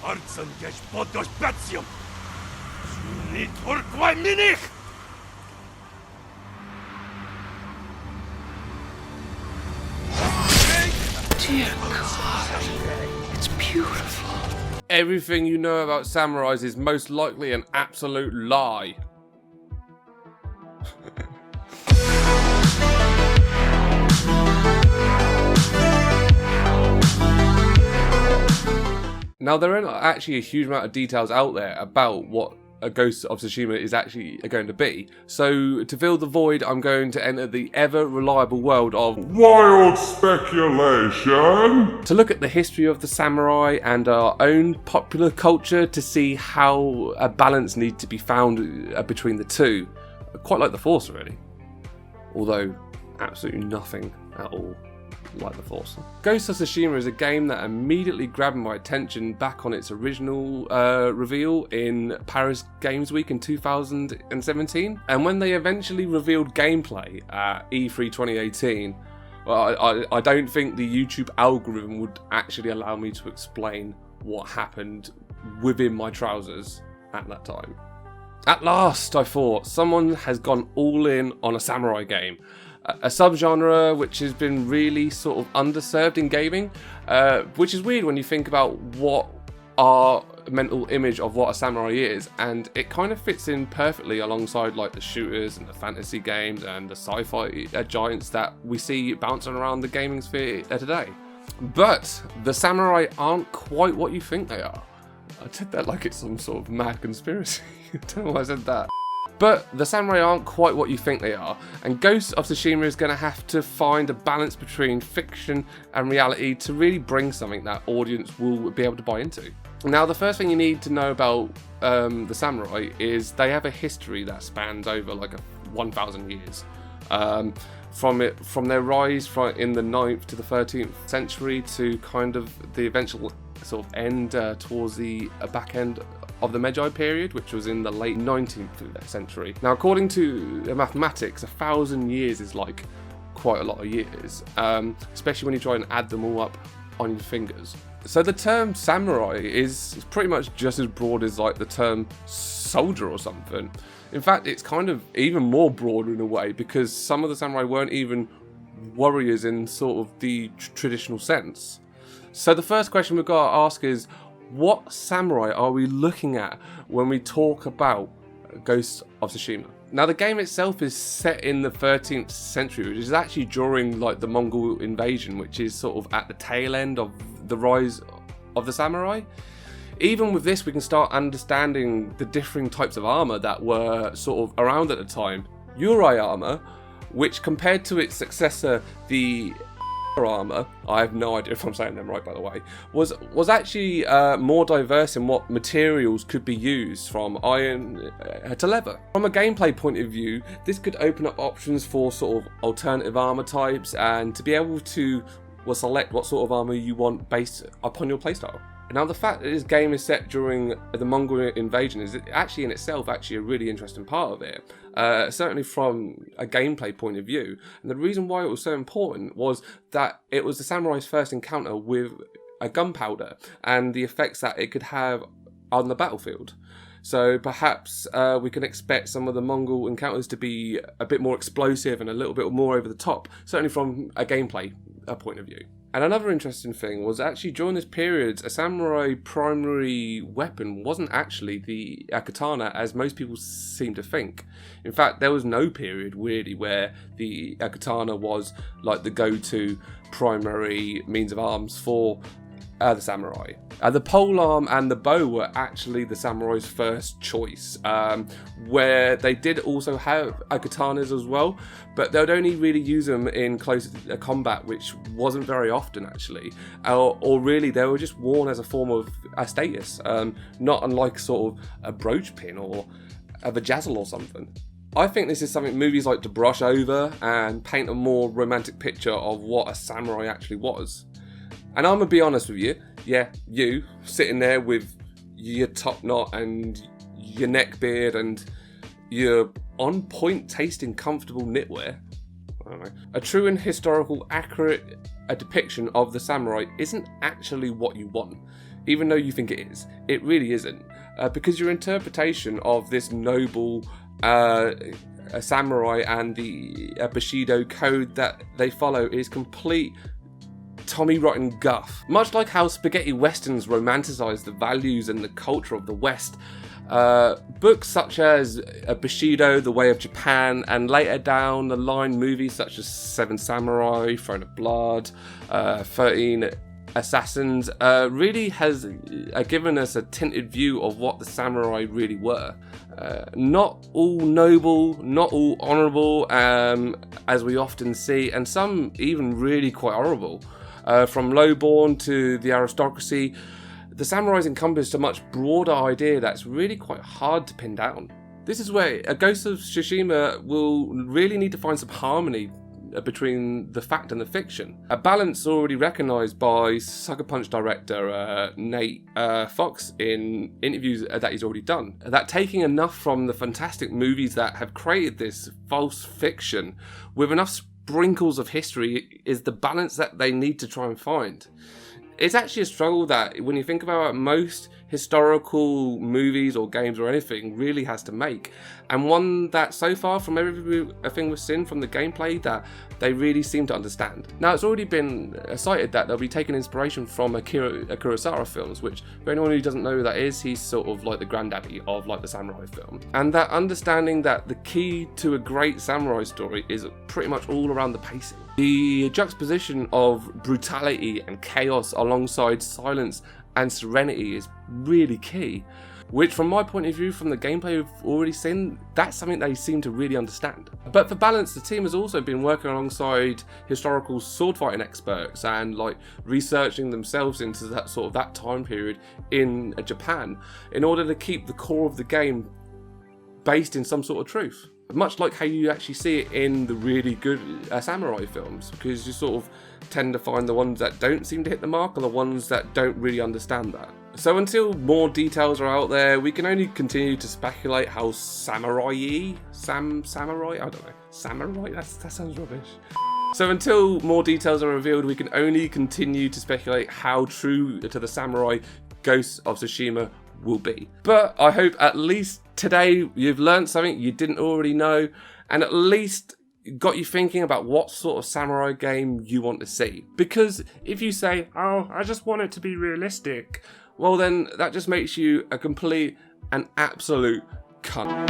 Arcen gdzieś poddość Becjum! Ni turquaj minich! Dear God, it's beautiful. Everything you know about samurais is most likely an absolute lie. Now, there aren't actually a huge amount of details out there about what a Ghost of Tsushima is actually going to be. So, to fill the void, I'm going to enter the ever-reliable world of wild speculation. To look at the history of the samurai and our own popular culture to see how a balance needs to be found between the two. Quite like the Force, really. Although, absolutely nothing at all like the Force. Ghost of Tsushima is a game that immediately grabbed my attention back on its original reveal in Paris Games Week in 2017. And when they eventually revealed gameplay at E3 2018, well, I don't think the YouTube algorithm would actually allow me to explain what happened within my trousers at that time. At last, I thought, someone has gone all in on a samurai game. A subgenre which has been really sort of underserved in gaming, which is weird when you think about what our mental image of what a samurai is, and it kind of fits in perfectly alongside like the shooters and the fantasy games and the sci-fi giants that we see bouncing around the gaming sphere today. But the samurai aren't quite what you think they are. I said that like it's some sort of mad conspiracy. I don't know why I said that. But the samurai aren't quite what you think they are, and Ghost of Tsushima is going to have to find a balance between fiction and reality to really bring something that audience will be able to buy into. Now, the first thing you need to know about the samurai is they have a history that spans over like 1,000 years. From their rise in the 9th to the 13th century to kind of the eventual sort of end towards the back end of the Meiji period, which was in the late 19th century. Now, according to mathematics, 1,000 years is like quite a lot of years, especially when you try and add them all up on your fingers. So the term samurai is pretty much just as broad as like the term soldier or something. In fact, it's kind of even more broad in a way, because some of the samurai weren't even warriors in sort of the traditional sense. So the first question we've got to ask is, what samurai are we looking at when we talk about Ghost of Tsushima? Now, the game itself is set in the 13th century, which is actually during like the Mongol invasion, which is sort of at the tail end of the rise of the samurai. Even with this, we can start understanding the differing types of armor that were sort of around at the time. Yurei armor, which compared to its successor, the armor, I have no idea if I'm saying them right, by the way, was actually more diverse in what materials could be used, from iron to leather. From a gameplay point of view, this could open up options for sort of alternative armor types, and to be able to select what sort of armor you want based upon your playstyle. Now, the fact that this game is set during the Mongol invasion is actually in itself actually a really interesting part of it, certainly from a gameplay point of view. And the reason why it was so important was that it was the samurai's first encounter with a gunpowder and the effects that it could have on the battlefield. So perhaps we can expect some of the Mongol encounters to be a bit more explosive and a little bit more over the top, certainly from a gameplay point of view. And another interesting thing was actually during this period, a samurai primary weapon wasn't actually the katana, as most people seem to think. In fact, there was no period really where the katana was like the go-to primary means of arms for the samurai. The polearm and the bow were actually the samurai's first choice, where they did also have katanas as well, but they would only really use them in close combat, which wasn't very often actually, or really they were just worn as a form of status, not unlike sort of a brooch pin or a vajazzle or something. I think this is something movies like to brush over and paint a more romantic picture of what a samurai actually was. And I'm going to be honest with you, yeah, you sitting there with your top knot and your neck beard and your on point tasting comfortable knitwear, I don't know, a true and historical accurate depiction of the samurai isn't actually what you want. even though you think it is. It really isn't. Because your interpretation of this noble samurai and the Bushido code that they follow is complete Tommy Rotten guff. Much like how spaghetti westerns romanticize the values and the culture of the West, books such as Bushido, The Way of Japan, and later down the line movies such as Seven Samurai, Throne of Blood, 13 Assassins, really has given us a tinted view of what the samurai really were. Not all noble, not all honourable, as we often see, and some even really quite horrible. From lowborn to the aristocracy, the samurais encompassed a much broader idea that's really quite hard to pin down. This is where a Ghost of Tsushima will really need to find some harmony between the fact and the fiction. A balance already recognised by Sucker Punch director Nate Fox in interviews that he's already done. That taking enough from the fantastic movies that have created this false fiction with enough sprinkles of history is the balance that they need to try and find. It's actually a struggle that, when you think about it, most historical movies or games or anything really has to make, and one that so far from everything we've seen from the gameplay that they really seem to understand. Now, it's already been cited that they'll be taking inspiration from Akira Kurosawa films, which for anyone who doesn't know who that is, he's sort of like the granddaddy of like the samurai film, and that understanding that the key to a great samurai story is pretty much all around the pacing. The juxtaposition of brutality and chaos alongside silence and serenity is really key, which from my point of view, from the gameplay we've already seen, that's something they seem to really understand. But for balance, the team has also been working alongside historical sword fighting experts and like researching themselves into that time period in Japan in order to keep the core of the game based in some sort of truth. Much like how you actually see it in the really good samurai films, because you sort of tend to find the ones that don't seem to hit the mark are the ones that don't really understand that. So until more details are out there, we can only continue to speculate how samurai? I don't know. Samurai? That sounds rubbish. So until more details are revealed, we can only continue to speculate how true to the samurai Ghost of Tsushima will be. But I hope at least today you've learned something you didn't already know, and at least got you thinking about what sort of samurai game you want to see. Because if you say, oh, I just want it to be realistic, well then that just makes you a complete and absolute cunt.